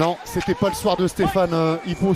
Non, c'était pas le soir de Stéphane Hippo.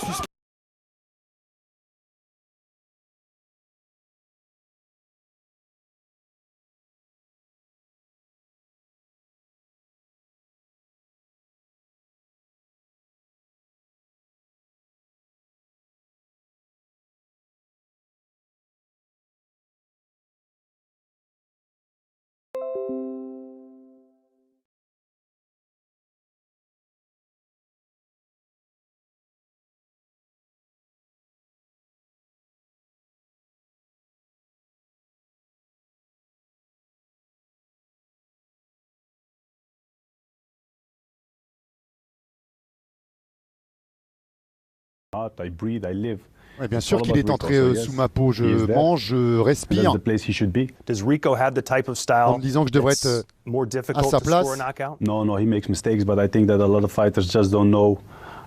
I breathe, I live. Ouais, bien sûr qu'il est entré sous ma peau. Je mange, je respire. Does Rico have the type of style En me disant que je devrais être more difficult à sa to place. score a knockout? No, he makes mistakes, but I think that a lot of fighters just don't know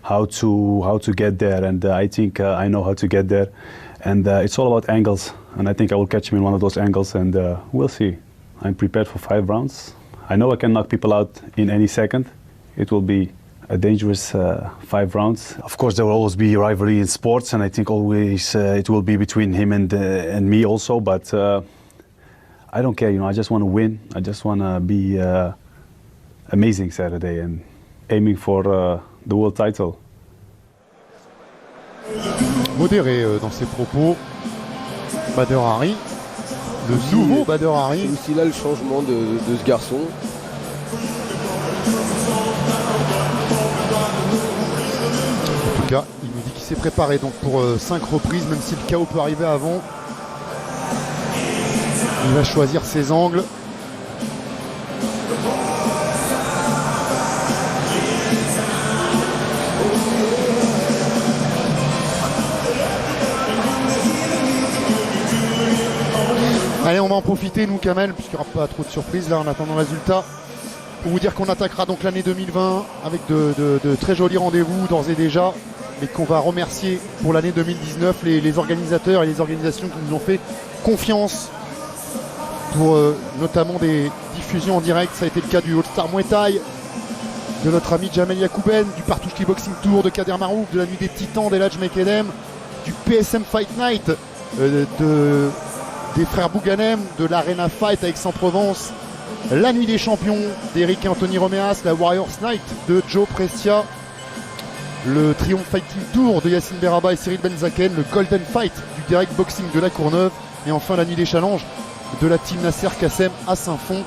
how to get there, and I think I know how to get there, and it's all about angles, and I think I will catch him in one of those angles, and we'll see. I'm prepared for 5 rounds. I know I can knock people out in any second. It will be a dangerous 5 rounds. Of course, there will always be rivalry in sports, and I think always it will be between him and me also. But I don't care, I just want to win. I just want to be amazing Saturday and aiming for the world title. Modéré dans ses propos, Badr Hari, le nouveau Badr Hari. C'est aussi là le changement de ce garçon. En tout cas, il nous dit qu'il s'est préparé donc pour 5 reprises, même si le chaos peut arriver avant. Il va choisir ses angles. Allez, on va en profiter, nous, Kamel, puisqu'il n'y aura pas trop de surprises là en attendant le résultat. Pour vous dire qu'on attaquera donc l'année 2020 avec de très jolis rendez-vous d'ores et déjà, mais qu'on va remercier pour l'année 2019 les organisateurs et les organisations qui nous ont fait confiance pour notamment des diffusions en direct. Ça a été le cas du All-Star Muay Thai, de notre ami Jamel Yacouben, du Partouche Kickboxing Tour, de Kader Marouf, de la Nuit des Titans, d'Eladj Mekedem, du PSM Fight Night, des frères Bouganem, de l'Arena Fight à Aix-en-Provence, la Nuit des Champions d'Eric et Anthony Roméas, la Warriors Night de Joe Prestia, le Triumph Fighting Tour de Yacine Beraba et Cyril Benzaken, le Golden Fight du Derek Boxing de La Courneuve, et enfin la Nuit des Challenges de la team Nasser Kassem à Saint-Fond.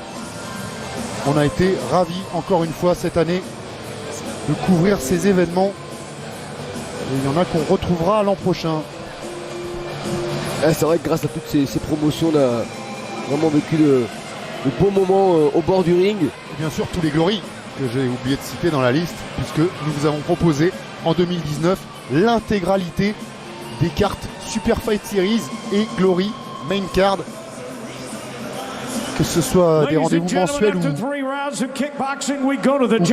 On a été ravis encore une fois cette année de couvrir ces événements. Et il y en a qu'on retrouvera l'an prochain. C'est vrai que grâce à toutes ces promotions, on a vraiment vécu de beaux moments au bord du ring. Et bien sûr tous les glories que j'ai oublié de citer dans la liste, puisque nous vous avons proposé en 2019 l'intégralité des cartes Super Fight Series et Glory Main Card, que ce soit des rendez-vous mensuels ou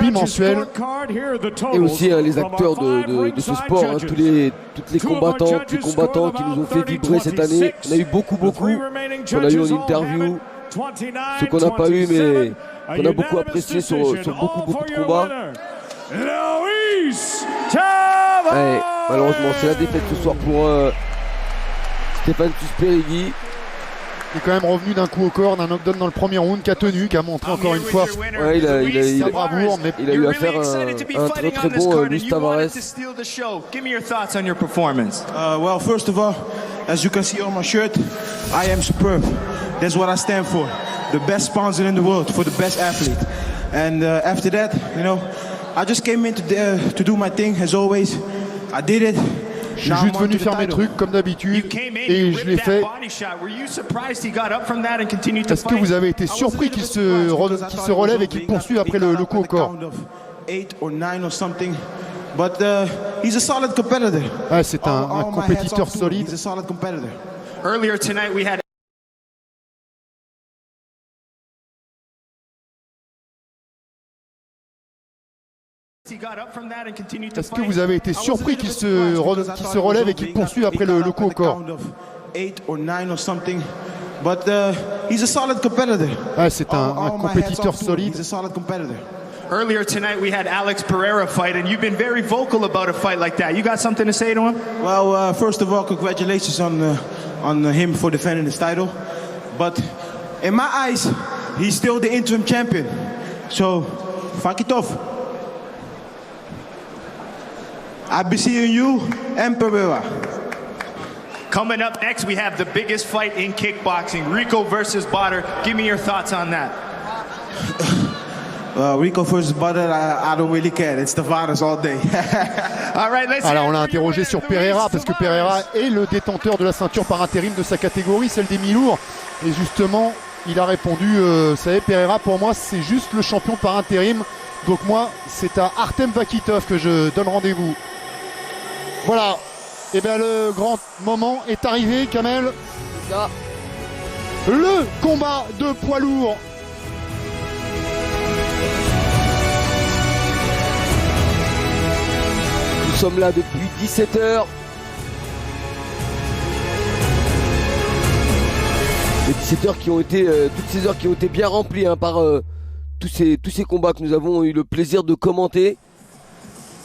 bimensuels. Et aussi les acteurs de ce sport, toutes les combattantes, les combattants qui nous ont fait vibrer cette année. On a eu beaucoup qu'on a eu en interview, ceux qu'on n'a pas eu mais qu'on a beaucoup apprécié sur beaucoup de combats. Ouais, malheureusement c'est la défaite ce soir pour Stéphane Tusperegui. Il est quand même revenu d'un coup au corps, d'un knockdown dans le premier round, qui a tenu, qui a montré encore une fois ouais, sa bravoure. Mais il a eu à faire un très bon Luis Tavares. Well, first of all, as you can see on my shirt, I am superb. That's what I stand for. The best sponsor in the world for the best athlete. And after that, I just came in to do my thing as always. I did it. Je suis juste venu faire mes trucs comme d'habitude et je l'ai fait. Est-ce que vous avez été surpris qu'il se relève et qu'il poursuive après le coup au corps? Ah, c'est un compétiteur solide. Est-ce que vous avez été surpris qu'il se relève et qu'il poursuive après le coup au corps? Ah, c'est un compétiteur solide. Earlier tonight we had Alex Pereira fight, and you've been very vocal about a fight like that. You got something to say to him? Well, first of all, congratulations on him for defending his title. But in my eyes, he's still the interim champion. So, fuck it off. I'll be seeing you and Pereira. Coming up next, we have the biggest fight in kickboxing, Rico versus Bader. Give me your thoughts on that. Rico versus Bader, I don't really care. It's the Tavares all day. All right, let's Alors on l'a interrogé sur Pereira parce que Pereira est le détenteur de la ceinture par intérim de sa catégorie, celle des mi-lourds. Et justement, il a répondu, vous savez, Pereira pour moi c'est juste le champion par intérim. Donc moi, c'est à Artem Vakitov que je donne rendez-vous. Voilà. Et bien le grand moment est arrivé, Kamel. Ça. Le combat de poids lourd. Nous sommes là depuis 17h. Les 17h qui ont été, toutes ces heures qui ont été bien remplies hein, par tous ces combats que nous avons eu le plaisir de commenter.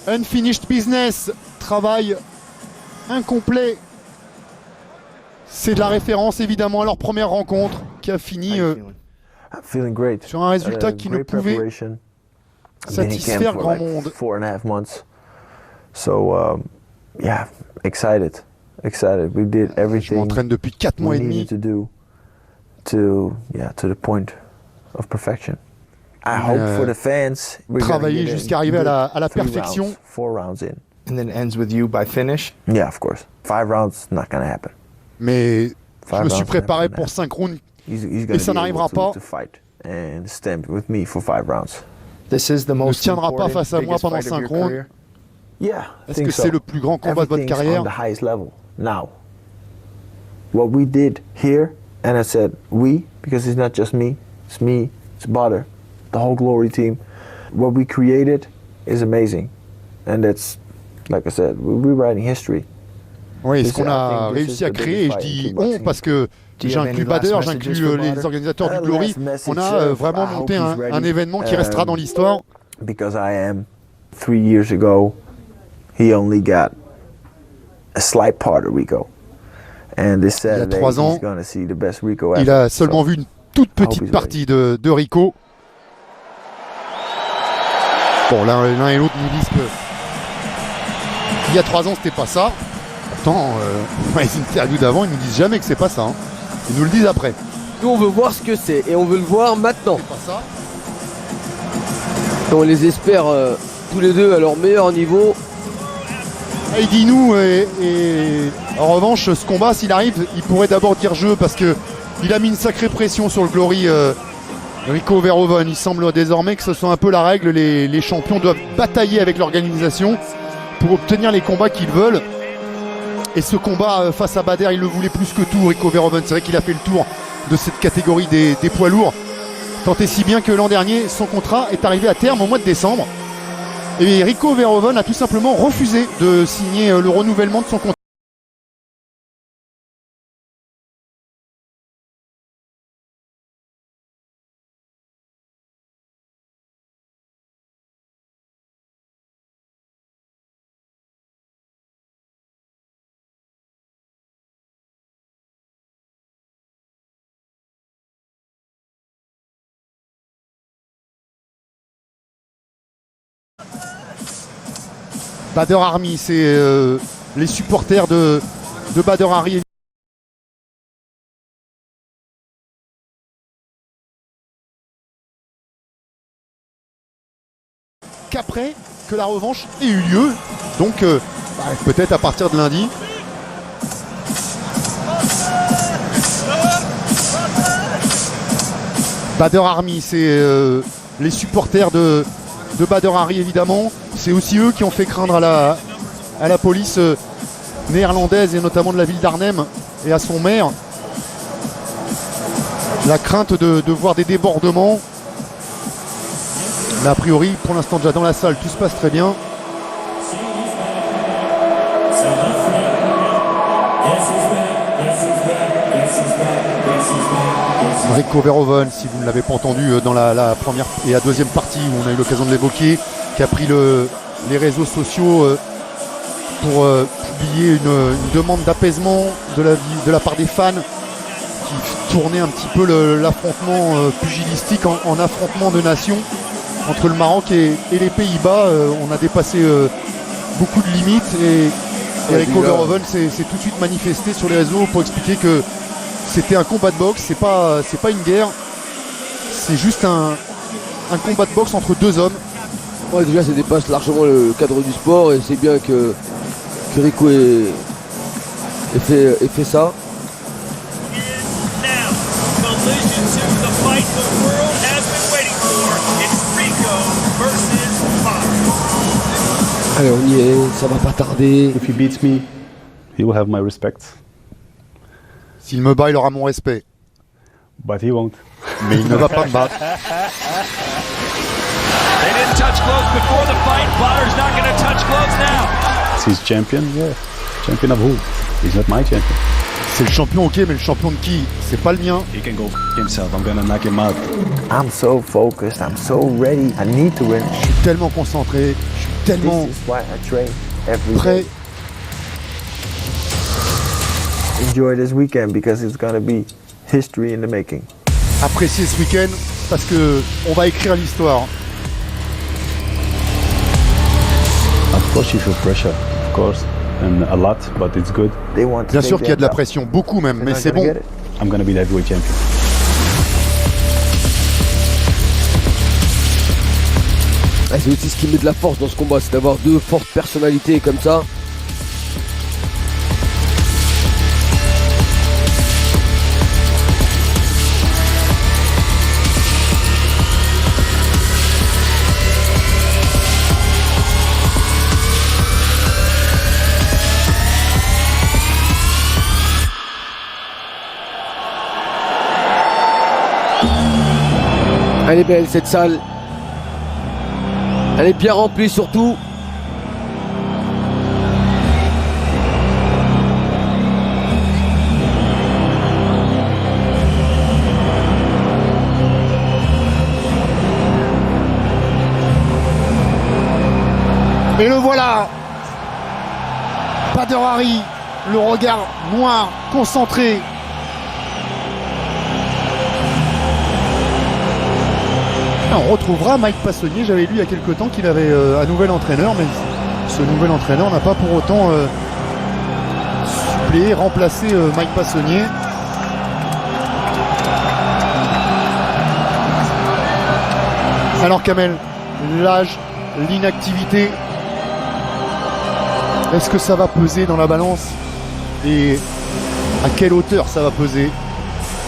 Unfinished business, travail incomplet. C'est de la référence évidemment à leur première rencontre qui a fini feeling great. sur un résultat qui ne pouvait satisfaire grand monde. 4.5 months. So yeah, excited. We did everything. Je m'entraîne depuis 4 mois et demi. To do to the point of perfection. I hope for the fans. Travailler jusqu'à arriver à la perfection. 4 rounds in. And then ends with you by finish? Yeah, of course. 5 rounds, not gonna happen. Mais je me suis préparé pour 5 rounds et ça n'arrivera pas. And stand with me for 5 rounds. This is the Ne most tiendra pas important, face à moi biggest pendant fight of 5 your rounds. career? Yeah. Est-ce que c'est le plus grand combat de votre carrière? On the highest level now. What we did here, and I said we, because it's not just me, it's Bader, the whole Glory team. What we created is amazing. And that's, like I said, we're writing history. Oui, ce qu'on a réussi à créer, et je dis on parce que j'inclus Bader, j'inclus les organisateurs du Glory, on a vraiment monté un événement qui restera dans l'histoire. Because 3 years ago, he only got a slight part of Rico. And this Saturday, he's gonna see the best Rico ever. Il a seulement vu une toute petite partie de Rico. Bon, l'un et l'autre nous disent que il y a 3 ans, c'était pas ça. Pourtant, les interviews d'avant, ils nous disent jamais que c'est pas ça. Hein. Ils nous le disent après. Nous, on veut voir ce que c'est et on veut le voir maintenant. C'est pas ça. Et on les espère tous les deux à leur meilleur niveau. Il dit nous et en revanche, ce combat, s'il arrive, il pourrait d'abord dire jeu parce que il a mis une sacrée pression sur le Glory. Rico Verhoeven, il semble désormais que ce soit un peu la règle. Les champions doivent batailler avec l'organisation pour obtenir les combats qu'ils veulent. Et ce combat face à Bader, il le voulait plus que tout, Rico Verhoeven. C'est vrai qu'il a fait le tour de cette catégorie des poids lourds. Tant et si bien que l'an dernier, son contrat est arrivé à terme au mois de décembre. Et Rico Verhoeven a tout simplement refusé de signer le renouvellement de son contrat. Bader Army, c'est les supporters de Bader Hari. Qu'après que la revanche ait eu lieu, donc peut-être à partir de lundi. Bader Army, c'est les supporters de Bader Hari évidemment. C'est aussi eux qui ont fait craindre à la police néerlandaise et notamment de la ville d'Arnhem et à son maire la crainte de voir des débordements. Mais a priori, pour l'instant déjà dans la salle, tout se passe très bien. Rico Verhoeven, si vous ne l'avez pas entendu dans la première et la deuxième partie où on a eu l'occasion de l'évoquer, qui a pris les réseaux sociaux pour publier une demande d'apaisement de la part des fans qui tournait un petit peu l'affrontement pugilistique en affrontement de nations entre le Maroc et les Pays-Bas. On a dépassé beaucoup de limites et Rico Verhoeven s'est tout de suite manifesté sur les réseaux pour expliquer que c'était un combat de boxe, c'est pas une guerre, c'est juste un combat de boxe entre deux hommes. Ouais, déjà ça dépasse largement le cadre du sport et c'est bien que Rico ait fait ça. Allez, on y est, ça va pas tarder. If he beats me, he will have my respect, S'il me bat, il aura mon respect, but he won't. mais il ne va pas me battre. They didn't touch gloves before the fight. Potter's not going to touch gloves now. He's champion, yeah. Champion of who? He's not my champion. C'est le champion, ok, mais le champion de qui? C'est pas le mien. He can go himself. I'm gonna knock him out. I'm so focused. I'm so ready. I need to win. Je suis tellement concentré, je suis tellement This is why I train every prêt. day. Enjoy this weekend because it's gonna be history in the making. Apprécier ce week-end parce que on va écrire l'histoire. Of course, you feel pressure, of course, and a lot, but it's good. They want to Bien take sûr qu'il y a de la their pression, beaucoup même, belt. mais They're c'est not gonna bon. get it. I'm gonna be the heavyweight champion. Ah, c'est aussi ce qui met de la force dans ce combat, c'est d'avoir deux fortes personnalités comme ça. Elle est belle cette salle. Elle est bien remplie surtout. Et le voilà, Badr Hari, le regard noir, concentré. On retrouvera Mike Passonnier. J'avais lu il y a quelques temps qu'il avait un nouvel entraîneur, mais ce nouvel entraîneur n'a pas pour autant suppléé, remplacé Mike Passonnier. Alors Kamel, l'âge, l'inactivité, est-ce que ça va peser dans la balance? Et à quelle hauteur ça va peser?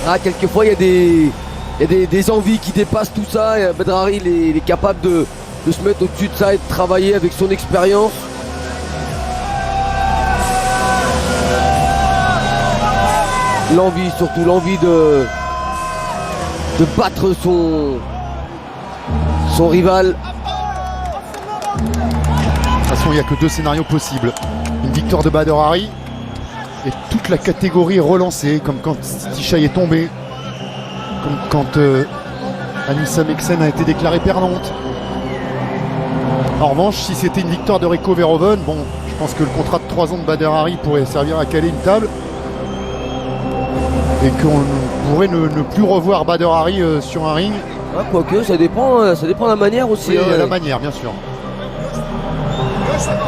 Ah, quelquefois il y a des envies qui dépassent tout ça. Et Badr Hari il est capable de se mettre au-dessus de ça et de travailler avec son expérience. L'envie, surtout l'envie de battre son rival. De toute façon, il n'y a que deux scénarios possibles. Une victoire de Badr Hari et toute la catégorie relancée, comme quand Tishaï est tombé, comme quand Anissa Meksen a été déclarée perdante. En revanche, si c'était une victoire de Rico Verhoeven, bon, je pense que le contrat de 3 ans de Badr Hari pourrait servir à caler une table et qu'on pourrait ne plus revoir Badr Hari sur un ring. Ouais, quoique, ça dépend de la manière aussi. Oui, hein. la manière, bien sûr.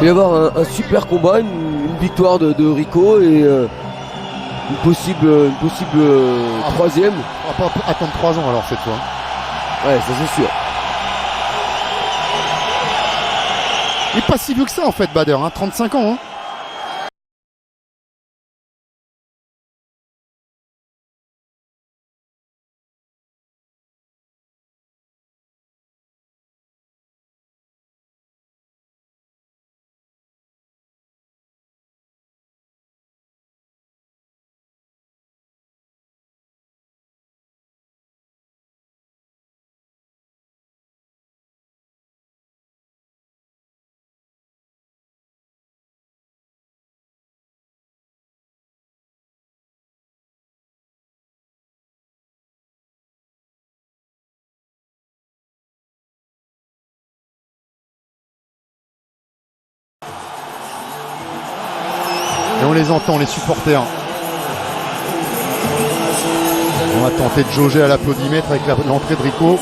Il va y avoir un super combat, une victoire de Rico et une possible troisième. On va pas attendre 3 ans alors cette fois. Ouais, ça c'est sûr. Il est pas si vieux que ça en fait Badr, 35 ans. les entend, les supporters. On va tenter de jauger à l'applaudimètre avec l'entrée de Rico.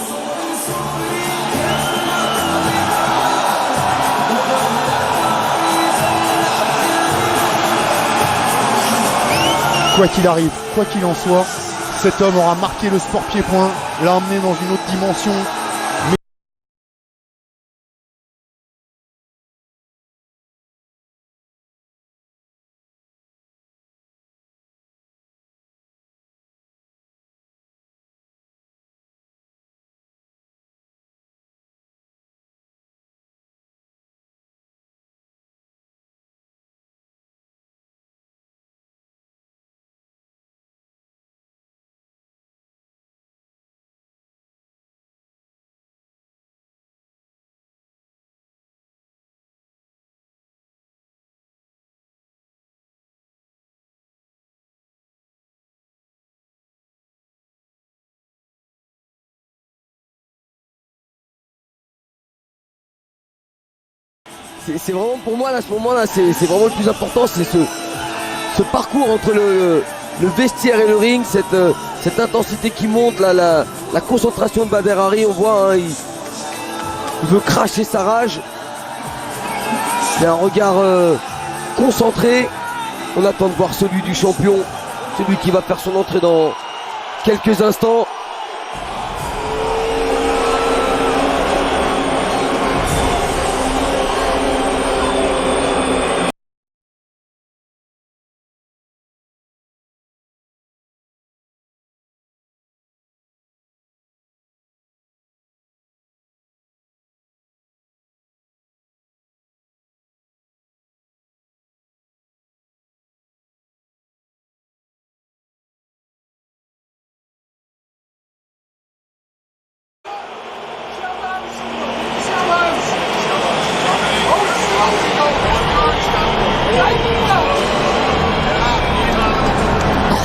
Quoi qu'il arrive, quoi qu'il en soit, cet homme aura marqué le sport pied-point, l'a emmené dans une autre dimension. C'est vraiment pour moi là, à ce moment-là, c'est vraiment le plus important, c'est ce parcours entre le vestiaire et le ring, cette intensité qui monte, la concentration de Bader Hari, on voit, hein, il veut cracher sa rage. C'est un regard concentré. On attend de voir celui du champion, celui qui va faire son entrée dans quelques instants.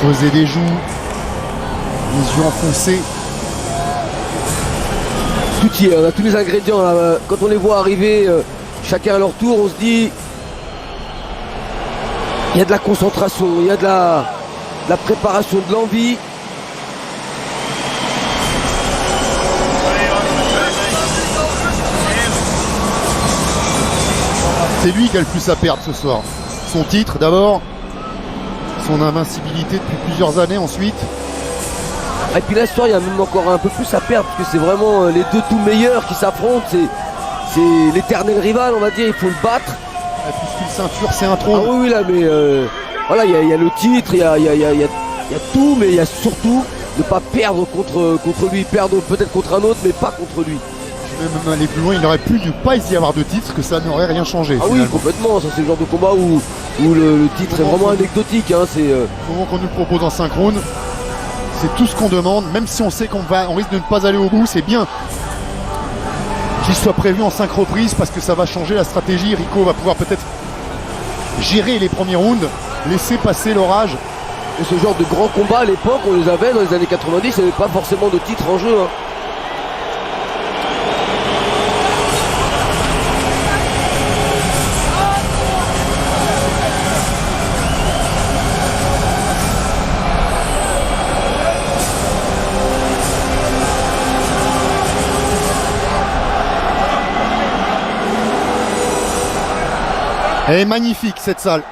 Creuser des joues, les yeux enfoncés. Tout y est, on a tous les ingrédients là. Quand on les voit arriver chacun à leur tour, on se dit il y a de la concentration, il y a de la préparation, de l'envie. C'est lui qui a le plus à perdre ce soir. Son titre d'abord, son invincibilité depuis plusieurs années ensuite. Et puis là ce soir il y a même encore un peu plus à perdre parce que c'est vraiment les deux tout meilleurs qui s'affrontent. C'est l'éternel rival, on va dire, il faut le battre. Et plus qu'une ceinture, c'est un trône. Ah oui, là, mais voilà, il y a le titre, il y a tout, mais il y a surtout ne pas perdre contre lui, perdre peut-être contre un autre, mais pas contre lui. Je vais même aller plus loin, il n'aurait pu ne pas y avoir de titre, que ça n'aurait rien changé. Ah finalement. oui, complètement, ça c'est le genre de combat où le titre est vraiment anecdotique. Hein, Au moment qu'on nous le propose en synchrone, c'est tout ce qu'on demande, même si on sait qu'on risque de ne pas aller au bout, c'est bien qu'il soit prévu en 5 reprises parce que ça va changer la stratégie. Rico va pouvoir peut-être gérer les premiers rounds, laisser passer l'orage. Et ce genre de grands combats à l'époque, on les avait dans les années 90, il n'y avait pas forcément de titre en jeu. Hein. Elle est magnifique cette salle.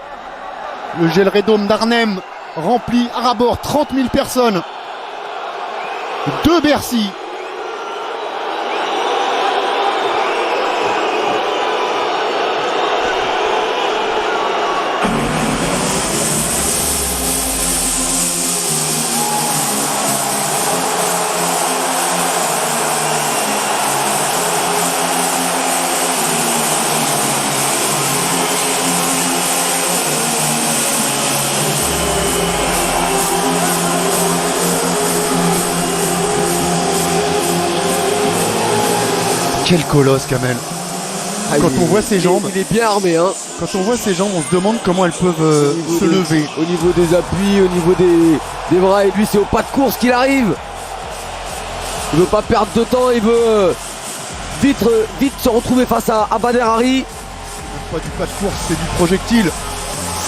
Le Gelredome d'Arnhem rempli à ras-bord, 30 000 personnes. De Bercy. Quel colosse, Kamel. Quand on voit ses jambes, il est bien armé. Hein. Quand on voit ses jambes, on se demande comment elles peuvent se lever. Au niveau des appuis, au niveau des bras, et lui c'est au pas de course qu'il arrive. Il veut pas perdre de temps, il veut vite se retrouver face à Bader Hari. Pas du pas de course, c'est du projectile.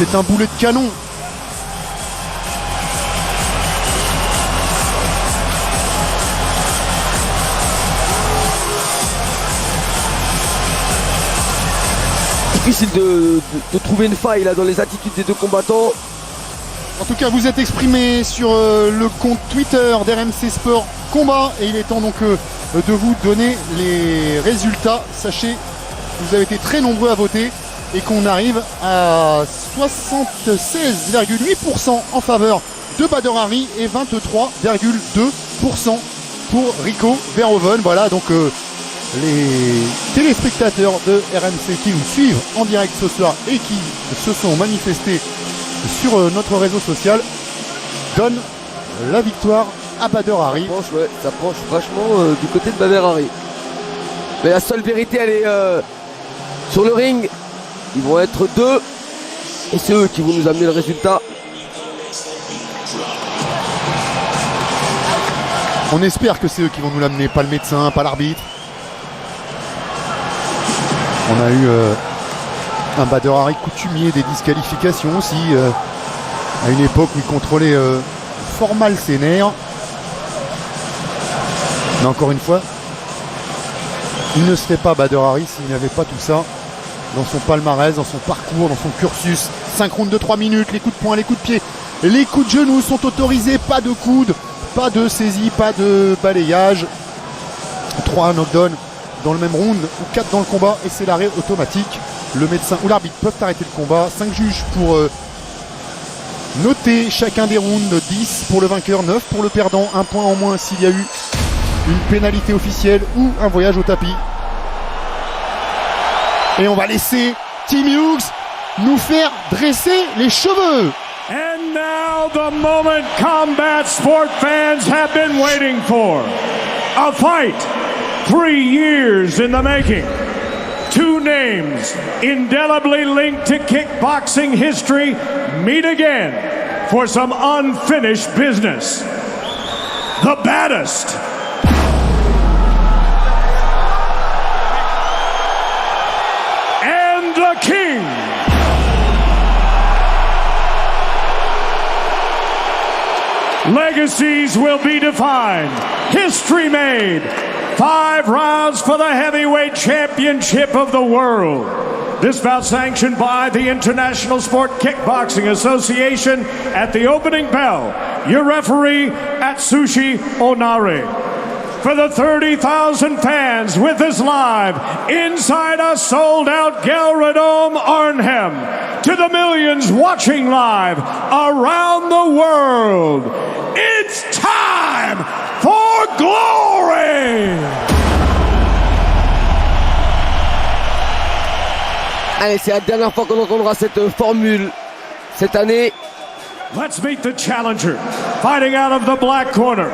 C'est un boulet de canon. Difficile de trouver une faille là dans les attitudes des deux combattants. En tout cas, vous êtes exprimé sur le compte Twitter d'RMC Sport Combat et il est temps donc de vous donner les résultats. Sachez que vous avez été très nombreux à voter et qu'on arrive à 76,8% en faveur de Badr Hari et 23,2% pour Rico Verhoeven. Voilà donc les téléspectateurs de RMC qui nous suivent en direct ce soir et qui se sont manifestés sur notre réseau social donnent la victoire à Badr Hari. Ça penche vachement du côté de Badr Hari. Mais la seule vérité, elle est sur le ring. Ils vont être deux et c'est eux qui vont nous amener le résultat. On espère que c'est eux qui vont nous l'amener, pas le médecin, pas l'arbitre. On a eu un Badr Hari coutumier des disqualifications aussi, à une époque où il contrôlait fort mal ses nerfs. Mais encore une fois, il ne serait pas Badr Hari s'il n'avait pas tout ça dans son palmarès, dans son parcours, dans son cursus. 5 rounds de 3 minutes, les coups de poing, les coups de pied, les coups de genoux sont autorisés, pas de coude, pas de saisie, pas de balayage. 3 knockdowns dans le même round ou 4 dans le combat et c'est l'arrêt automatique. Le médecin ou l'arbitre peuvent arrêter le combat. 5 juges pour noter chacun des rounds. 10 pour le vainqueur, 9 pour le perdant. 1 point en moins s'il y a eu une pénalité officielle ou un voyage au tapis. Et on va laisser Tim Hughes nous faire dresser les cheveux. And now the moment combat sport fans have been waiting for. A fight 3 years in the making. 2 names indelibly linked to kickboxing history meet again for some unfinished business. The baddest and the king. Legacies will be defined. History made. 5 rounds for the heavyweight championship of the world. This bout sanctioned by the International Sport Kickboxing Association. At the opening bell, your referee, Atsushi Onari. For the 30,000 fans with us live inside a sold-out Gelredome Arnhem. To the millions watching live around the world, it's time for glory! Allez, c'est la dernière fois qu'on entendra cette formule cette année. Let's meet the challenger, fighting out of the black corner.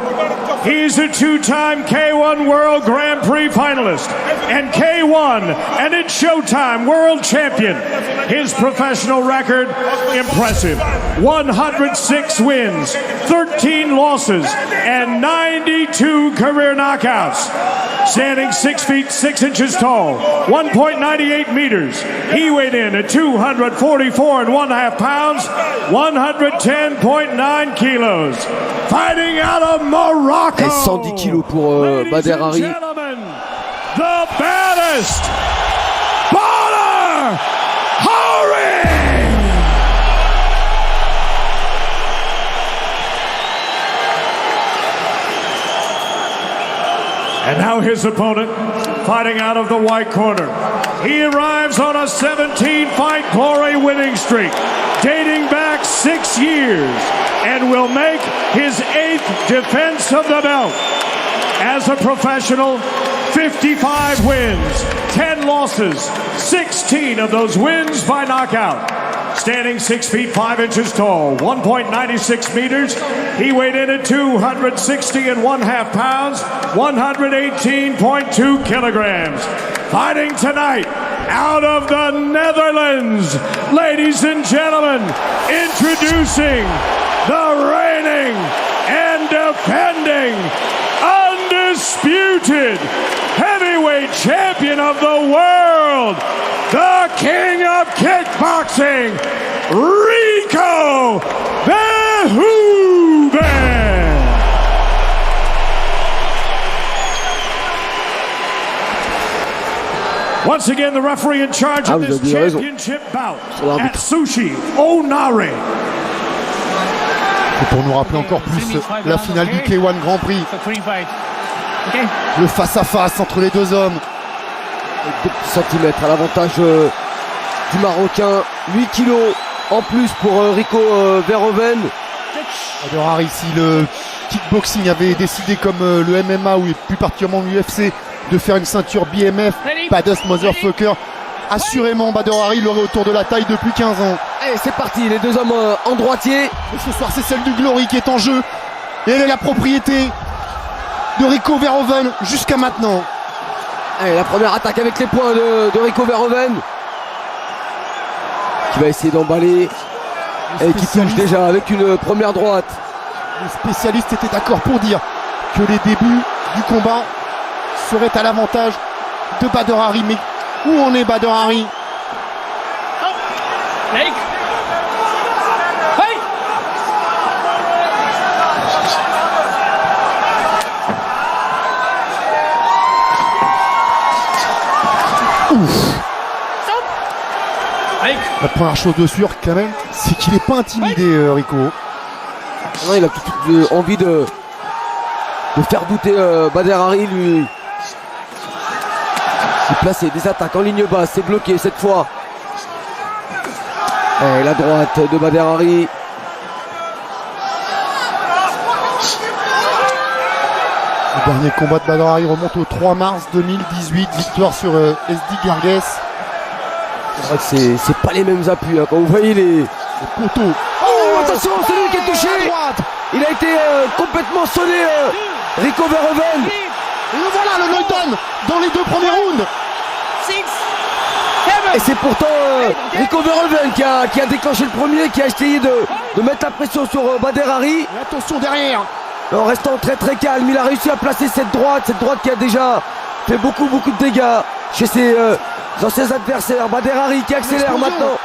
He's a 2-time K1 World Grand Prix finalist and K1 and it's Showtime World Champion. His professional record, impressive. 106 wins, 13 losses, and 92 career knockouts. Standing 6 feet 6 inches tall, 1.98 meters. He weighed in at 244.5 pounds, 110.9 kilos. Fighting out of Morocco. Et 110 kilos pour Badr Hari. The baddest, Badr Hari. And now his opponent, fighting out of the white corner. He arrives on a 17-fight glory winning streak, dating back 6 years, and will make his 8th defense of the belt. As a professional, 55 wins, 10 losses, 16 of those wins by knockout. Standing 6 feet 5 inches tall, 1.96 meters. He weighed in at 260.5 pounds, 118.2 kilograms. Fighting tonight out of the Netherlands, ladies and gentlemen, introducing the reigning and defending undisputed heavyweight heavyweight champion of the world, the king of kickboxing, Rico Verhoeven. Once again, the referee in charge of this championship bout, Atsushi Onare. Et pour nous rappeler encore plus la finale du K1 Grand Prix, le face-à-face entre les deux hommes. 2 centimètres à l'avantage du Marocain, 8 kilos en plus pour Rico Verhoeven. Bader Hari, si le kickboxing avait décidé comme le MMA ou plus particulièrement l'UFC de faire une ceinture BMF, Baddest Motherfucker, assurément Bader Hari l'aurait autour de la taille depuis 15 ans. Et c'est parti, les deux hommes en droitier. Et ce soir c'est celle du Glory qui est en jeu. Et elle est la propriété de Rico Verhoeven jusqu'à maintenant. Allez, la première attaque avec les poings de Rico Verhoeven, qui va essayer d'emballer et qui touche déjà avec une première droite. Les spécialistes étaient d'accord pour dire que les débuts du combat seraient à l'avantage de Bader Hari. Mais où en est Bader Hari? La première chose de sûr quand même, c'est qu'il n'est pas intimidé, Rico. Non, il a tout envie de faire douter Bader Hari, lui. Il place des attaques en ligne basse, c'est bloqué cette fois. Et la droite de Bader Hari. Le dernier combat de Bader Hari remonte au 3 mars 2018, victoire sur SD Gargues. C'est vrai que c'est pas les mêmes appuis, hein. Quand vous voyez les poteaux. Oh, attention, c'est lui qui est touché. Il a été complètement sonné, Rico Verhoeven. Et le voilà, le knockdown dans les 2 premiers rounds. Et c'est pourtant Rico Verhoeven qui a déclenché le premier, qui a essayé de mettre la pression sur Bader Hari. Et attention derrière. En restant très très calme, il a réussi à placer cette droite qui a déjà fait beaucoup de dégâts chez ses anciens adversaires. Bader Hari qui accélère maintenant.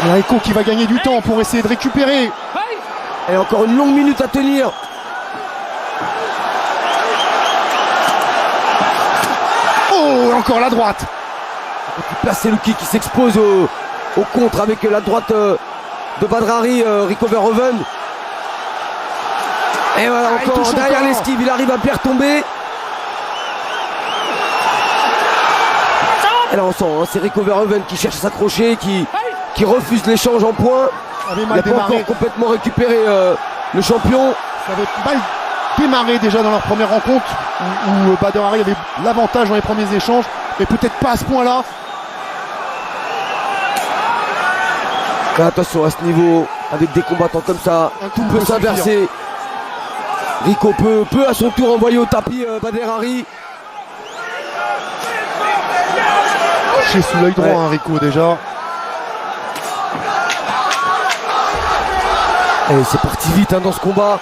Et Rico qui va gagner du temps pour essayer de récupérer. Et encore une longue minute à tenir. Oh, encore la droite. Placer le kick qui s'expose au contre avec la droite de Bader Hari, Rico Verhoeven. Et voilà, encore derrière l'esquive, il arrive à bien retomber. Et là on sent, hein, c'est Rico Verhoeven qui cherche à s'accrocher, qui refuse l'échange en points. Il n'a pas encore complètement récupéré le champion. Ça avait mal démarré déjà dans leur première rencontre où Bader Hari avait l'avantage dans les premiers échanges, mais peut-être pas à ce point-là. Mais attention à ce niveau, avec des combattants comme ça, tout peut s'inverser. Rico peut à son tour envoyer au tapis Bader Hari. Touché sous l'œil droit, hein, Rico déjà. Et c'est parti vite, hein, dans ce combat.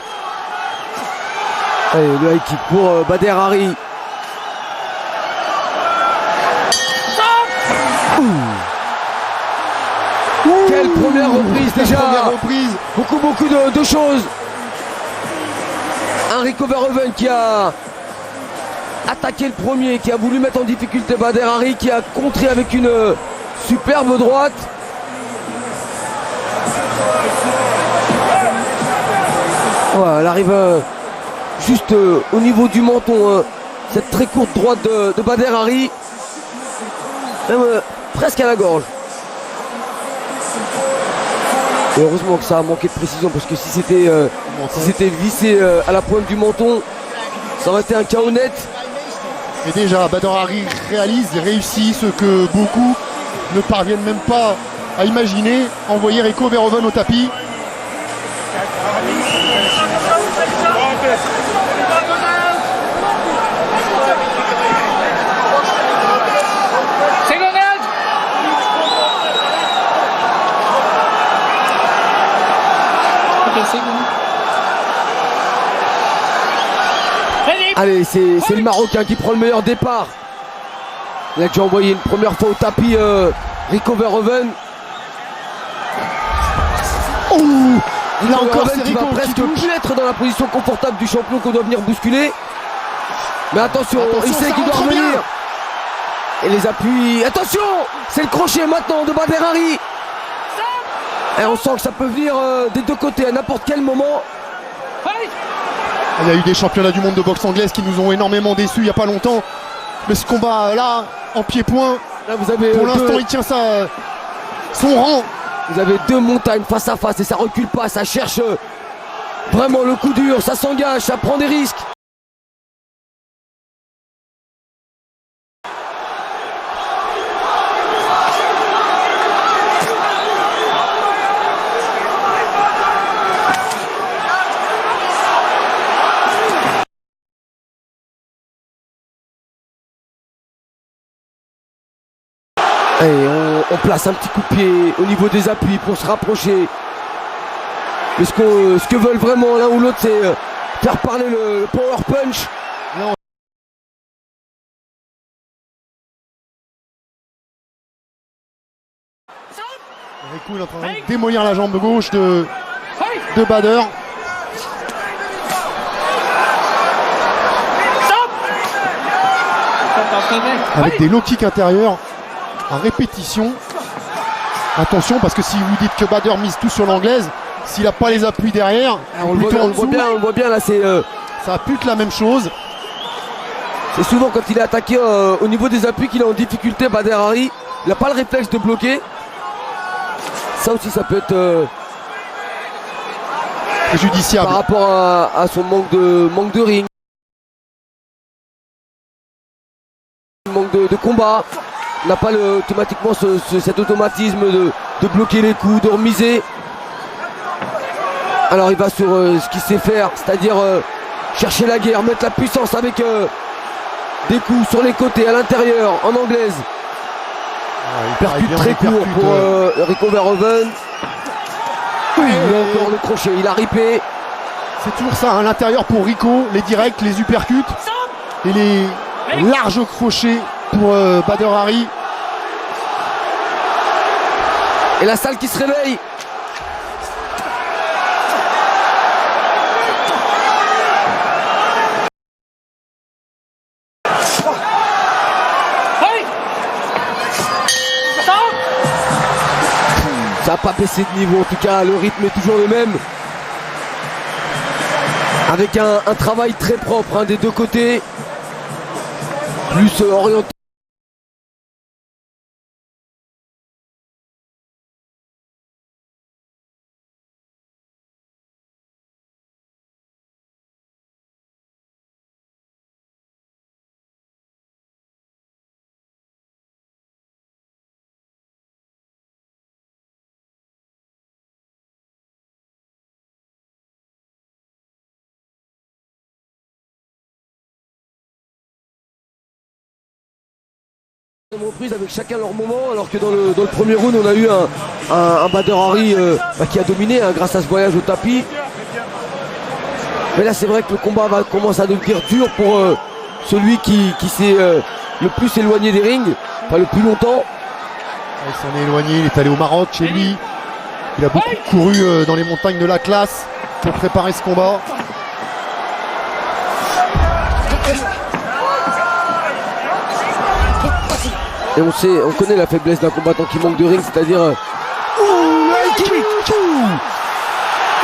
Allez, le high kick pour Bader Hari. Quelle première reprise déjà. Beaucoup de choses. Un Rico Verhoeven qui a attaqué le premier, qui a voulu mettre en difficulté Bader Hari, qui a contré avec une superbe droite. Voilà, elle arrive juste au niveau du menton, cette très courte droite de Bader Hari, même presque à la gorge. Et heureusement que ça a manqué de précision, parce que si c'était vissé à la pointe du menton, ça aurait été un KO net. Et déjà, Bader Hari réussit ce que beaucoup ne parviennent même pas à imaginer, envoyer Rico Verhoeven au tapis. Allez, c'est le Marocain qui prend le meilleur départ. Il a déjà envoyé une première fois au tapis Rico Verhoeven. Oh, là encore, Verhoeven c'est qui Rico va qui presque touche. plus être dans la position confortable du champion qu'on doit venir bousculer. Mais attention, il sait ça qu'il doit rentre revenir. bien. Et les appuis. Attention, c'est le crochet maintenant de Bader Hari. Et on sent que ça peut venir des deux côtés à n'importe quel moment. Il y a eu des championnats du monde de boxe anglaise qui nous ont énormément déçus il n'y a pas longtemps. Mais ce combat là, en pied-point, Là, vous avez pour l'instant il tient son rang. Vous avez deux montagnes face à face et ça recule pas, ça cherche vraiment le coup dur, ça s'engage, ça prend des risques. Et on place un petit coup de pied au niveau des appuis pour se rapprocher. Mais ce que veulent vraiment l'un ou l'autre, c'est faire parler le power punch. Rico est en train de démolir la jambe gauche de Bader. Avec des low kicks intérieurs à répétition. Attention, parce que si vous dites que Bader mise tout sur l'anglaise, s'il n'a pas les appuis derrière, On le voit bien là, c'est ça pute la même chose. c'est souvent quand il est attaqué au niveau des appuis qu'il est en difficulté. Bader Hari, il n'a pas le réflexe de bloquer. Ça aussi, ça peut être Préjudiciable. par rapport à son manque de ring, manque de combat. On n'a pas automatiquement cet automatisme de bloquer les coups, de remiser. Alors il va sur ce qu'il sait faire, c'est-à-dire chercher la guerre, mettre la puissance avec des coups sur les côtés, à l'intérieur, en anglaise. Percute très court pour Rico Verhoeven. Il a encore le crochet, il a ripé. C'est toujours ça, à l'intérieur pour Rico, les directs, les uppercuts et les larges crochets pour Bader Hari. Et la salle qui se réveille. Ça n'a pas baissé de niveau, en tout cas le rythme est toujours le même. Avec un travail très propre des deux côtés. Plus orienté. Reprise avec chacun leur moment, alors que dans le premier round on a eu un Bader Hari qui a dominé grâce à ce voyage au tapis. Mais là c'est vrai que le combat commence à devenir dur pour celui qui s'est le plus éloigné des rings, enfin le plus longtemps. Il s'en est éloigné, il est allé au Maroc chez lui. Il a beaucoup couru dans les montagnes de l'Atlas pour préparer ce combat. Et on connaît la faiblesse d'un combattant qui manque de ring, c'est-à-dire Et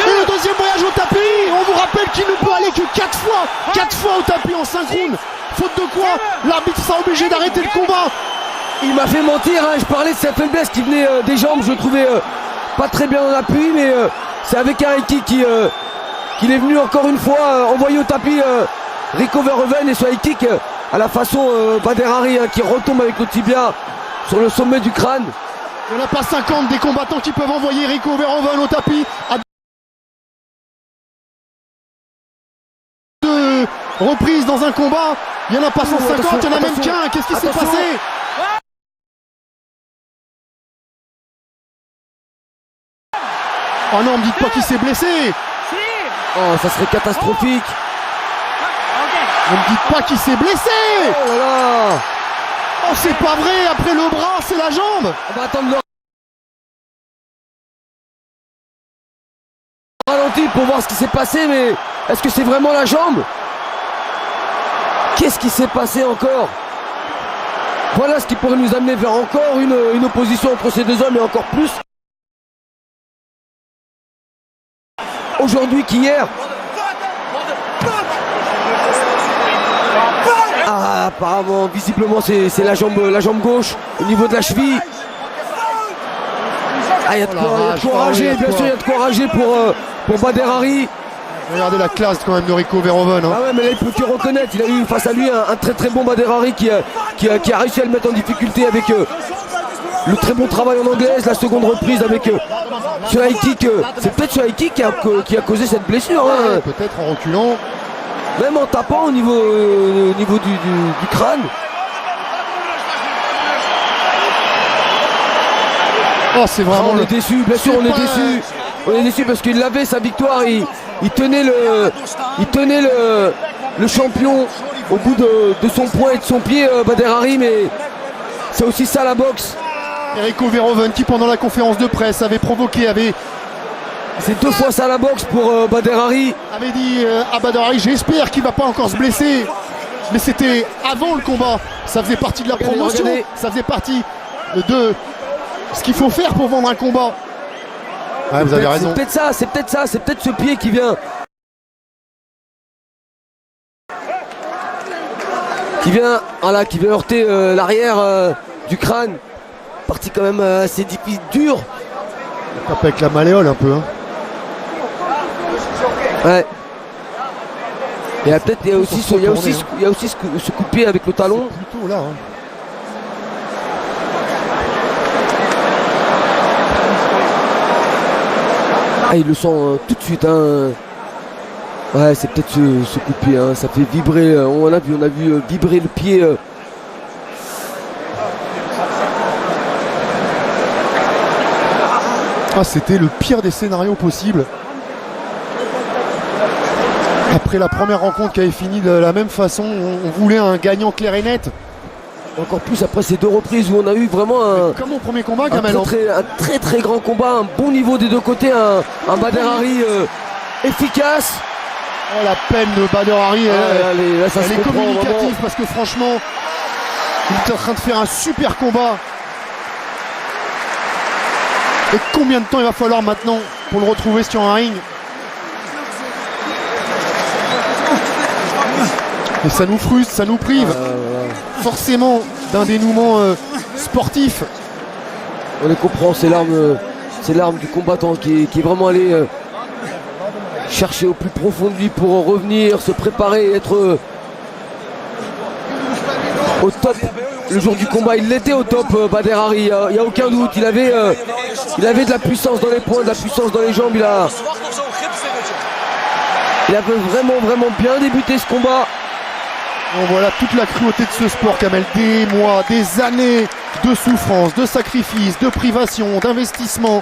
le deuxième voyage au tapis. On vous rappelle qu'il ne peut aller que 4 fois au tapis en 5 rounds. Faute de quoi, l'arbitre sera obligé d'arrêter le combat. il m'a fait mentir, je parlais de sa faiblesse qui venait des jambes, je le trouvais pas très bien en appui, mais c'est avec un high kick qu'il est venu encore une fois envoyer au tapis Rico Verhoeven, et ce high kick à la façon Bader Hari qui retombe avec le tibia sur le sommet du crâne. Il n'y en a pas 50 des combattants qui peuvent envoyer Rico Verhoeven au tapis à 2 reprises dans un combat. Il n'y en a pas 150, il n'y en a même qu'un. Qu'est-ce qui s'est passé? Oh non, me dites pas qu'il s'est blessé. Oh, ça serait catastrophique. Ne me dites pas qu'il s'est blessé. Oh là là. Oh, c'est pas vrai, après le bras, c'est la jambe. On va attendre le ralenti pour voir ce qui s'est passé, mais est-ce que c'est vraiment la jambe? Qu'est-ce qui s'est passé encore? Voilà ce qui pourrait nous amener vers encore une opposition entre ces deux hommes et encore plus aujourd'hui qu'hier. Ah, apparemment, visiblement, c'est la jambe gauche au niveau de la cheville. Ah, il y a de quoi rager, bien sûr, il y a de quoi rager pour Bader Hari. Regardez la classe quand même de Rico Verhoeven. Hein. Ah ouais, mais là il peut que reconnaître, il a eu face à lui un très très bon Bader Hari qui a réussi à le mettre en difficulté avec le très bon travail en anglaise, la seconde reprise avec ce high kick. C'est peut-être ce high kick qui a causé cette blessure. Hein. Ouais, peut-être en reculant. Même en tapant au niveau du crâne. Oh, c'est vraiment. On est déçu, bien sûr, on est déçu. On est déçu parce qu'il avait sa victoire, il tenait le champion au bout de son poing et de son pied, Bader Hari, mais c'est aussi ça la boxe. Rico Verhoeven qui pendant la conférence de presse avait provoqué, c'est 2 fois ça la boxe pour Bader Hari. Avait dit à Bader Hari, j'espère qu'il va pas encore se blesser. Mais c'était avant le combat, ça faisait partie de la promotion, ça faisait partie de ce qu'il faut faire pour vendre un combat. Ouais, vous avez raison. C'est peut-être ce pied qui vient heurter l'arrière du crâne. Partie quand même assez difficile, dur. Tape avec la malléole un peu. Hein. Ouais. Et là, peut-être il y a aussi ce coup de pied avec le talon. Plutôt là. Hein. Ah, il le sent tout de suite. Hein. Ouais, c'est peut-être ce coup de pied. Hein. Ça fait vibrer. On a vu vibrer le pied. Ah, c'était le pire des scénarios possibles. Après la première rencontre qui avait fini de la même façon, on voulait un gagnant clair et net. Encore plus après ces 2 reprises où on a eu vraiment comme au premier combat, Kamel, un très grand combat, un bon niveau des deux côtés, un Bader Hari efficace. Oh, la peine de Bader Hari, elle est communicative vraiment. Parce que franchement, il est en train de faire un super combat. Et combien de temps il va falloir maintenant pour le retrouver sur un ring? Et ça nous frustre, ça nous prive forcément d'un dénouement sportif. On les comprend, c'est l'arme du combattant qui est vraiment allé chercher au plus profond de lui pour revenir, se préparer, être au top. Le jour du combat, il était au top, Bader Hari, il n'y a aucun doute. Il avait de la puissance dans les poings, de la puissance dans les jambes. Il avait vraiment bien débuté ce combat. Bon, voilà toute la cruauté de ce sport, Kamel. Des mois, des années de souffrance, de sacrifice, de privation, d'investissement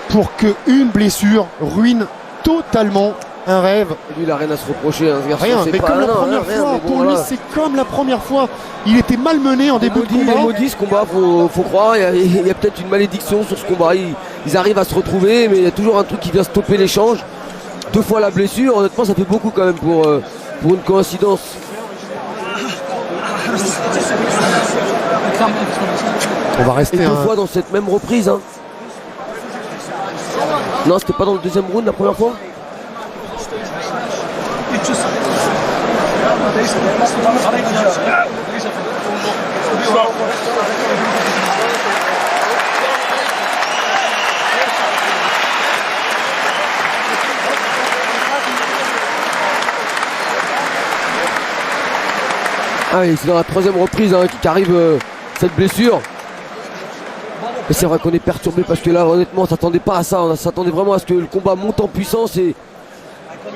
pour qu'une blessure ruine totalement un rêve. Lui, il n'a rien à se reprocher. Hein, rien, mais comme la première fois, pour lui, c'est comme la première fois. Il était malmené en début de combat. Il est maudit ce combat, faut croire. Il y a peut-être une malédiction sur ce combat. Ils arrivent à se retrouver, mais il y a toujours un truc qui vient stopper l'échange. 2 fois la blessure, honnêtement, ça fait beaucoup quand même pour une coïncidence. On va rester 2 fois dans cette même reprise. Hein. Non, c'était pas dans le 2e round la première fois. Ah oui, c'est dans la 3e reprise hein, qu'arrive cette blessure. Mais c'est vrai qu'on est perturbé parce que là honnêtement on s'attendait pas à ça. On s'attendait vraiment à ce que le combat monte en puissance et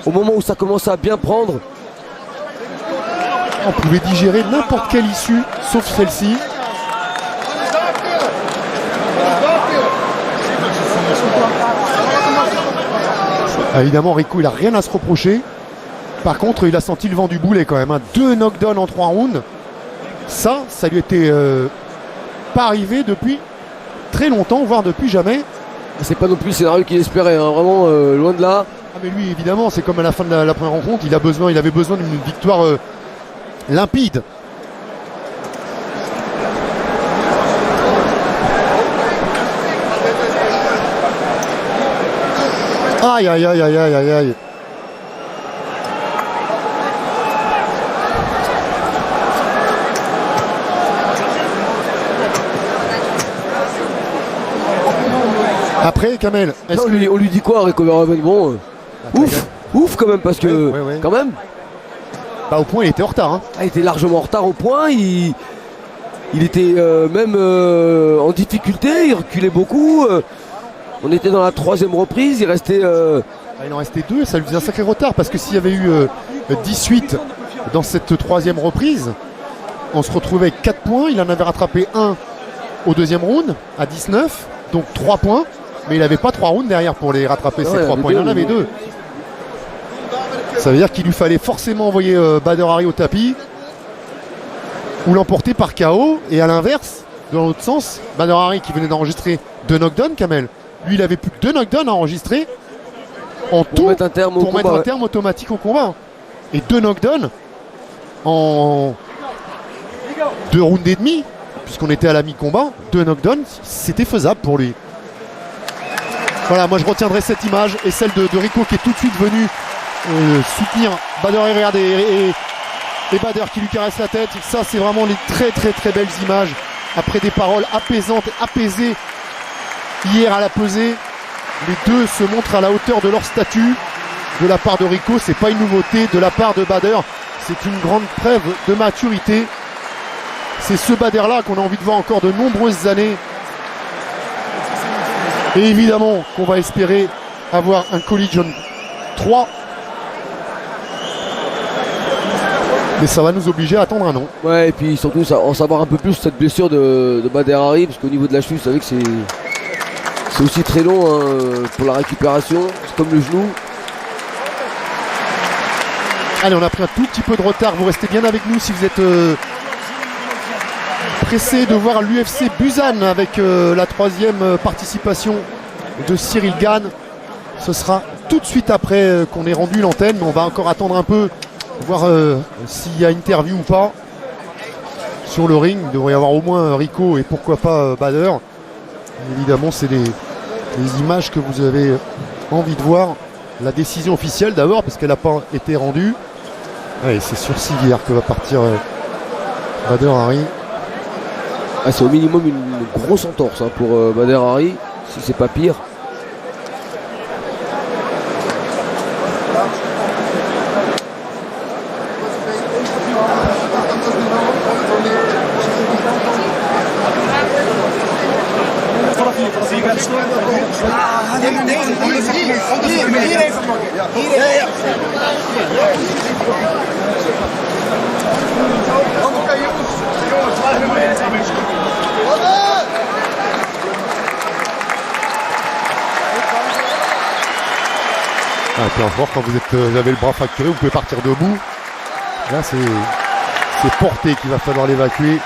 au moment où ça commence à bien prendre. On pouvait digérer n'importe quelle issue sauf celle-ci. Ah, évidemment Rico il a rien à se reprocher. Par contre, il a senti le vent du boulet quand même. 2 knockdowns en 3 rounds. Ça lui était pas arrivé depuis très longtemps, voire depuis jamais. C'est pas non plus le scénario qu'il espérait, hein. Vraiment loin de là. Ah mais lui évidemment, c'est comme à la fin de la première rencontre, il avait besoin d'une victoire limpide. Aïe aïe aïe aïe aïe aïe aïe. Après, Kamel, on lui dit quoi, Rico Verhoeven? Bon, ouf quand même, parce que quand même. Bah, au point, il était en retard. Hein. Il était largement en retard au point. Il était même en difficulté. Il reculait beaucoup. On était dans la 3e reprise. Il restait. Il en restait 2. Ça lui faisait un sacré retard parce que s'il y avait eu 18 dans cette 3e reprise, on se retrouvait avec 4 points. Il en avait rattrapé 1 au 2e round à 19, donc 3 points. Mais il n'avait pas 3 rounds derrière pour les rattraper, ces 3 points. Il en avait 2. Ça veut dire qu'il lui fallait forcément envoyer Badr Hari au tapis ou l'emporter par KO. Et à l'inverse, dans l'autre sens, Badr Hari qui venait d'enregistrer 2 knockdowns, Kamel. Lui, il avait plus que 2 knockdowns à enregistrer en tout pour mettre un terme automatique au combat. Et 2 knockdowns en 2 rounds et demi, puisqu'on était à la mi-combat. 2 knockdowns, c'était faisable pour lui. Voilà, moi je retiendrai cette image et celle de Rico qui est tout de suite venu soutenir Badr Hari, regardez, et Badr qui lui caresse la tête. Ça, c'est vraiment les très très très belles images après des paroles apaisantes, apaisées hier à la pesée. Les deux se montrent à la hauteur de leur statut. De la part de Rico, c'est pas une nouveauté. De la part de Badr, c'est une grande preuve de maturité. C'est ce Badr là qu'on a envie de voir encore de nombreuses années. Et évidemment qu'on va espérer avoir un Collision 3. Mais ça va nous obliger à attendre un an. Ouais, et puis surtout en savoir un peu plus sur cette blessure de Badr Hari, parce qu'au niveau de la cheville, vous savez que c'est aussi très long hein, pour la récupération. C'est comme le genou. Allez, on a pris un tout petit peu de retard. Vous restez bien avec nous si vous êtes pressé de voir l'UFC Busan avec la 3e participation de Cyril Gane. Ce sera tout de suite après qu'on ait rendu l'antenne. On va encore attendre un peu, voir s'il y a interview ou pas sur le ring. Il devrait y avoir au moins Rico et pourquoi pas Badr. Évidemment, c'est des images que vous avez envie de voir. La décision officielle d'abord, parce qu'elle n'a pas été rendue. Allez, c'est sur civière que va partir Badr Hari. C'est au minimum une grosse entorse hein, pour Badr Hari, si c'est pas pire. Peu importe, quand vous avez le bras fracturé, vous pouvez partir debout. Là, c'est Porté qu'il va falloir l'évacuer.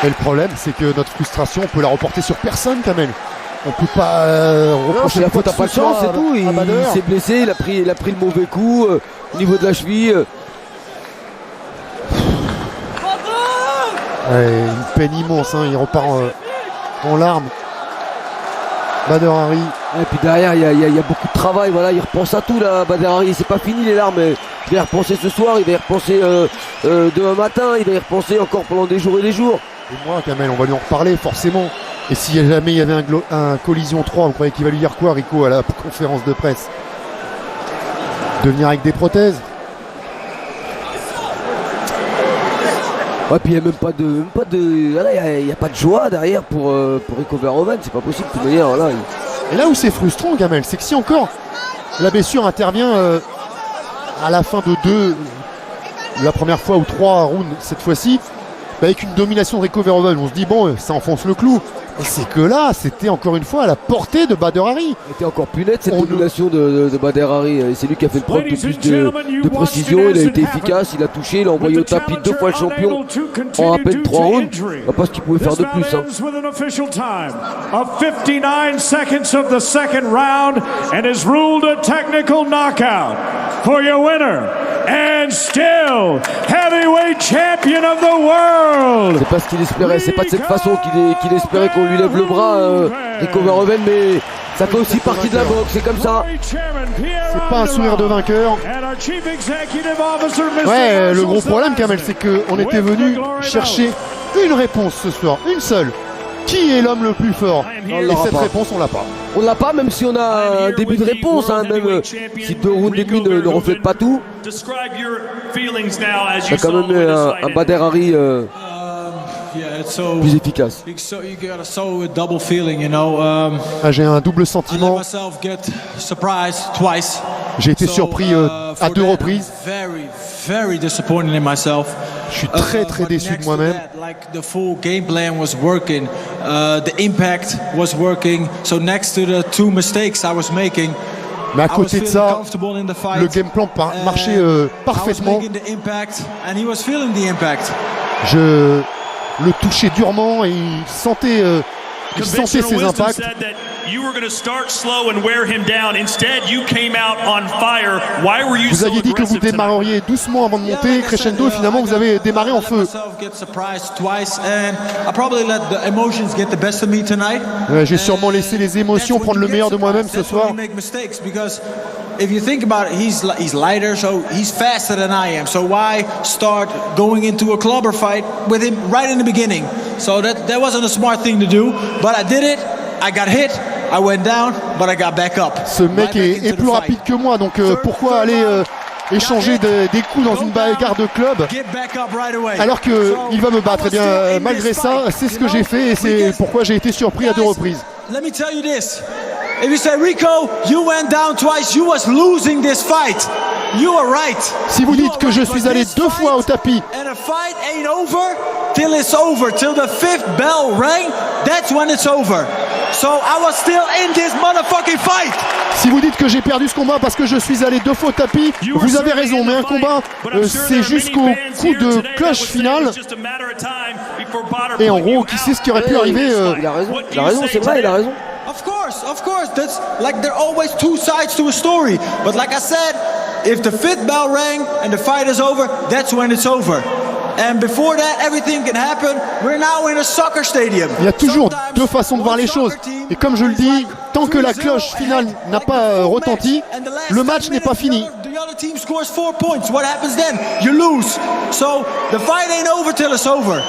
Et le problème, c'est que notre frustration, on peut la reporter sur personne, Kamel. On peut pas reprocher la faute à pas de chance, c'est tout. Il s'est blessé, il a pris le mauvais coup au niveau de la cheville. Une peine immense, hein. Il repart en larmes. Badr Hari. Et puis derrière, il y a beaucoup de travail. Voilà, il repense à tout là, Badr Hari. C'est pas fini les larmes. Il va y repenser ce soir, il va y repenser demain matin, il va y repenser encore pendant des jours et des jours. Et moi, Kamel, on va lui en reparler forcément. Et si jamais il y avait un Collision 3, vous croyez qu'il va lui dire quoi, Rico, à la conférence de presse? De venir avec des prothèses? Ouais, puis il n'y a même pas de, il y a pas de joie derrière pour Rico Verhoeven, c'est pas possible de toute manière. Là, Et là où c'est frustrant, Kamel, c'est que si encore la blessure intervient à la fin de la première fois ou 3 rounds cette fois-ci, avec une domination de Rico Verhoeven, on se dit bon, ça enfonce le clou. Et c'est que là, c'était encore une fois à la portée de Badr Hari. C'était encore plus net cette domination de Badr Hari. Et c'est lui qui a fait preuve de plus de précision. Il a été efficace, il a touché, il a envoyé au tapis 2 fois le champion en à peine 3 rounds. On ne voit pas ce qu'il pouvait faire de plus. Hein. 59 seconds of the second round and is ruled a technical knockout for your winner and still heavyweight champion of the world. C'est pas ce qu'il espérait, c'est pas de cette façon qu'il espérait qu'on lui lève le bras, Rico Verhoeven, mais ça fait aussi partie de la boxe, c'est comme ça. C'est pas un sourire de vainqueur. Ouais, le gros problème, Kamel, c'est qu'on était venu chercher une réponse ce soir, une seule. Qui est l'homme le plus fort? Et cette réponse, on l'a pas. On l'a pas, même si on a un début de réponse, hein, même si 2 rounds et demi ne reflètent pas tout. Il y a quand même un Badr Hari plus efficace. J'ai un double sentiment. J'ai été surpris à 2 reprises. Je suis très déçu de moi-même. The full game plan was working, the impact was working. So next to the 2 mistakes I was making, mais à côté de ça, le game plan marchait parfaitement. Je le touchais durement et il sentait ses impacts. Vous aviez dit que vous démarreriez doucement avant de monter, crescendo, et finalement vous avez démarré en feu. J'ai sûrement laissé les émotions prendre le meilleur de moi-même ce soir. If you think about it, he's lighter, so he's faster than I am. So why start going into a clubber fight with him right in the beginning? So that wasn't a smart thing to do, but I did it. I got hit. I went down, but I got back up. Ce mec est plus rapide que moi, donc pourquoi aller échanger des coups dans une bagarre de club alors qu'il va me battre? Eh bien, malgré ça, c'est ce que j'ai fait et c'est pourquoi j'ai été surpris à 2 reprises. Let me tell you this. If you say, Rico, you went down twice, you was losing this fight. You are right. Si vous dites que je suis allé 2 fois au tapis, and a fight ain't over till it's over, till the 5th bell rang, that's when it's over. So I was still in this motherfucking fight. Si vous dites que j'ai perdu ce combat parce que je suis allé 2 fois au tapis, vous avez raison, mais un combat, c'est jusqu'au coup de cloche finale. Et en gros, qui sait ce qui aurait pu arriver? Il a raison, c'est vrai, il a raison. Of course, that's like there are always 2 sides to a story. But like I said, if the 5th bell rang and the fight is over, that's when it's over. And before that, everything can happen. We're now in a soccer stadium. Il y a toujours 2 façons de voir les choses. Et comme je le dis, tant que la cloche finale n'a pas retenti, le match n'est pas fini. The other team scores 4 points. What happens then? You lose. So the fight ain't over till it's over.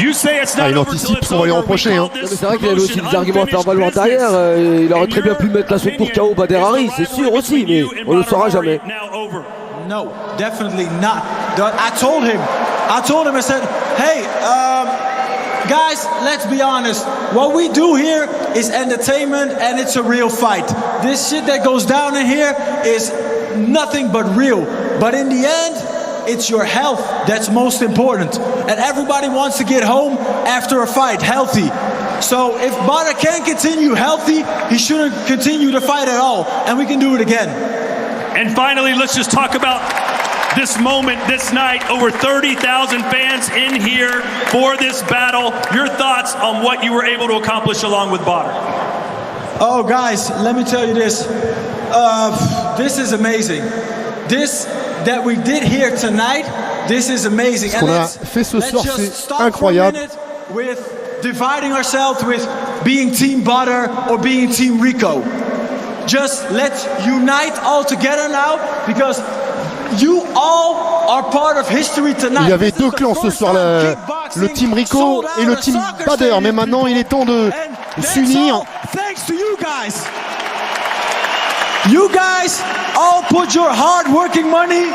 Il anticipe ce qu'on va lui reprocher. Hein. C'est vrai qu'il avait aussi des arguments à faire valoir derrière. Il aurait très bien pu mettre la son tour KO Badr Hari, c'est sûr aussi, mais on ne le saura jamais. No, definitely not. I told him, I said, hey, guys, let's be honest. What we do here is entertainment and it's a real fight. This shit that goes down in here is nothing but real. But in the end, it's your health that's most important. And everybody wants to get home after a fight, healthy. So if Badr can't continue healthy, he shouldn't continue the fight at all. And we can do it again. And finally, let's just talk about this moment, this night. Over 30,000 fans in here for this battle. Your thoughts on what you were able to accomplish along with Badr? Oh, guys, let me tell you this. This is amazing. This that we did here tonight, this is amazing. Ce qu'on a fait ce soir, c'est incroyable. With dividing ourselves with being Team Badr or being Team Rico. Just let's unite all together now because you all are part of history tonight. Il y avait 2 clans ce soir, le Team Rico et le Team Badr, mais maintenant il est temps de s'unir. Thanks to you guys. You guys all put your hard-working money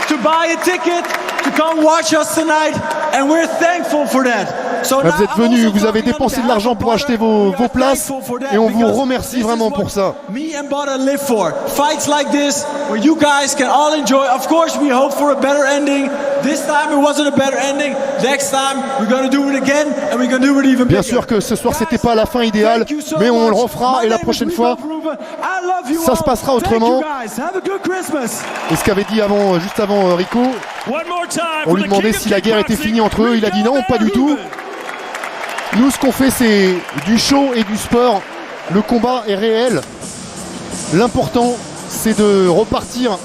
to to buy a ticket to come watch us tonight, and we're thankful for that. So Vous êtes venus, vous avez dépensé de l'argent pour acheter vos places et on vous remercie vraiment pour ça. Me and Butter live for fights like this where you guys can all enjoy. Of course, we hope for a better ending. This time it wasn't a better ending. Next time we're gonna do it again and we're gonna do it even bigger. Bien sûr que ce soir c'était pas la fin idéale, mais on le refera et la prochaine fois ça se passera autrement. Et ce qu'avait dit avant, juste avant Rico, on lui demandait si la guerre était finie entre eux, il a dit non, pas du tout. Nous, ce qu'on fait, c'est du show et du sport. Le combat est réel. L'important, c'est de repartir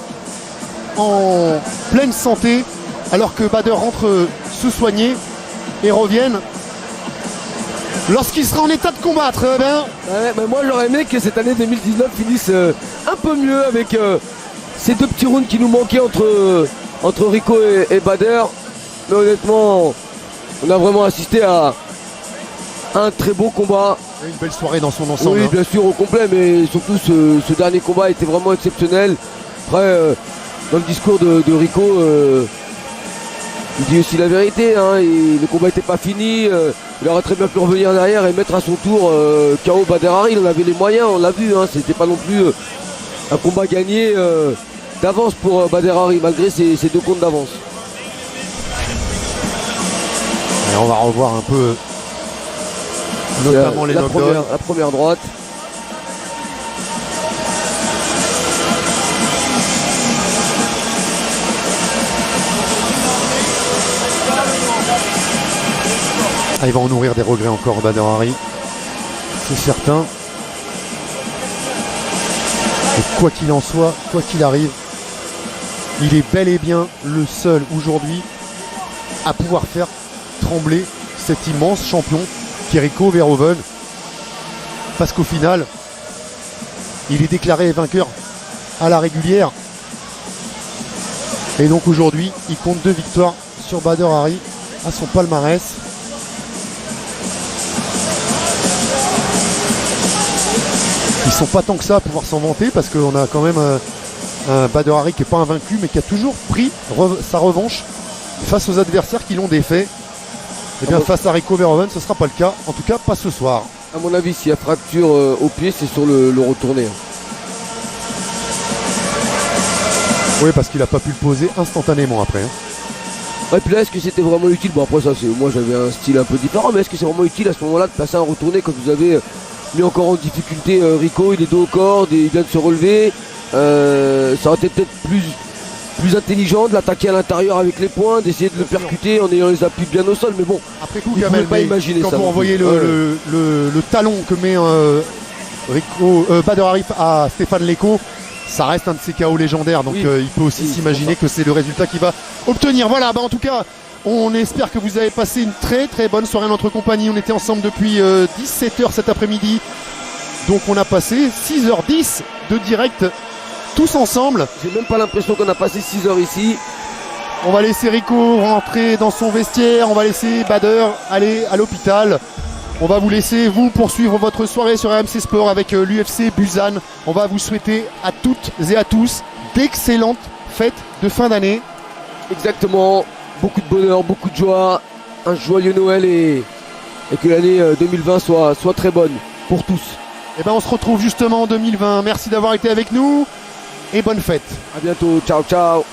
en pleine santé, alors que Bader rentre se soigner et revienne. Lorsqu'il sera en état de combattre, moi j'aurais aimé que cette année 2019 finisse un peu mieux avec ces deux petits rounds qui nous manquaient entre Rico et Bader. Mais honnêtement, on a vraiment assisté à un très beau combat. Une belle soirée dans son ensemble. Oui, bien sûr, au complet, mais surtout ce dernier combat était vraiment exceptionnel. Après, dans le discours de Rico, il dit aussi la vérité, hein, le combat n'était pas fini. Il aurait très bien pu revenir derrière et mettre à son tour KO Bader Hari. Il en avait les moyens, on l'a vu, hein, c'était pas non plus un combat gagné d'avance pour Bader Hari, malgré ses deux comptes d'avance. Et on va revoir un peu notamment les knockdowns. La première droite. Ah, il va en nourrir des regrets encore, Bader Hari, c'est certain. Et quoi qu'il en soit, quoi qu'il arrive, il est bel et bien le seul aujourd'hui à pouvoir faire trembler cet immense champion qui est Rico Verhoeven. Parce qu'au final, il est déclaré vainqueur à la régulière. Et donc aujourd'hui, il compte 2 victoires sur Bader Hari à son palmarès. Ils sont pas tant que ça à pouvoir s'en vanter parce qu'on a quand même un Bader Hari qui n'est pas invaincu mais qui a toujours pris sa revanche face aux adversaires qui l'ont défait. Et bien face à Rico Verhoeven ce ne sera pas le cas, en tout cas pas ce soir. À mon avis, s'il y a fracture au pied, c'est sur le retourné. Oui, parce qu'il n'a pas pu le poser instantanément après. Et puis là, est-ce que c'était vraiment utile? Bon, après ça, moi j'avais un style un peu différent, mais est-ce que c'est vraiment utile à ce moment-là de passer un retourné quand vous avez mis encore en difficulté Rico? Il est dos aux cordes, il vient de se relever. Ça aurait été peut-être plus intelligent de l'attaquer à l'intérieur avec les poings, d'essayer de le percuter en ayant les appuis bien au sol, mais bon, après coup, il ne pouvait pas imaginer quand ça. vous envoyez le talon que met Bader Hari à Stéphane Leko, ça reste un de ses KO légendaires, donc il peut aussi s'imaginer que c'est le résultat qu'il va obtenir. Voilà, en tout cas, on espère que vous avez passé une très très bonne soirée en notre compagnie. On était ensemble depuis 17h cet après-midi, donc on a passé 6h10 de direct tous ensemble. J'ai même pas l'impression qu'on a passé 6 heures ici. On va laisser Rico rentrer dans son vestiaire, on va laisser Bader aller à l'hôpital. On va vous laisser, vous, poursuivre votre soirée sur RMC Sport avec l'UFC Busan. On va vous souhaiter à toutes et à tous d'excellentes fêtes de fin d'année. Exactement, beaucoup de bonheur, beaucoup de joie, un joyeux Noël et que l'année 2020 soit très bonne pour tous. Et ben on se retrouve justement en 2020. Merci d'avoir été avec nous et bonne fête. À bientôt, ciao ciao.